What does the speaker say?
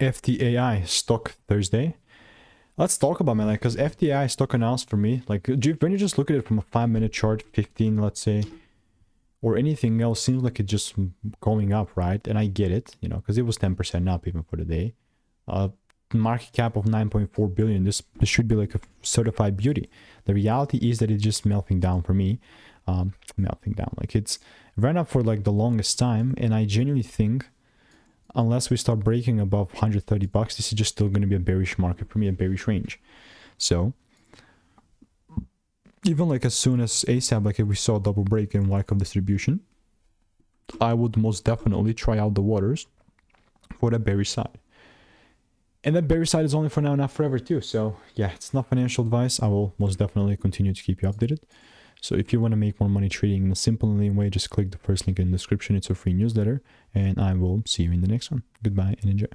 FTAI Stock Thursday. Let's talk about, man, like, because FTAI Stock announced for me, like, when you just look at it from a 5-minute chart, 15, let's say, or anything else, seems like it's just going up, right? And I get it, you know, because it was 10% up even for the day. Market cap of 9.4 billion. This should be like a certified beauty. The reality is that it's just melting down for me. Melting down, like, it's ran up for like the longest time, and I genuinely think unless we start breaking above 130 bucks, this is just still going to be a bearish market for me, a bearish range. So even like as soon as ASAP, like if we saw a double break and lack of distribution, I would most definitely try out the waters for the bearish side. And that bearish side is only for now, not forever too. So yeah, it's not financial advice. I will most definitely continue to keep you updated. So if you want to make more money trading in a simple and lean way, just click the first link in the description. It's a free newsletter, and I will see you in the next one. Goodbye and enjoy.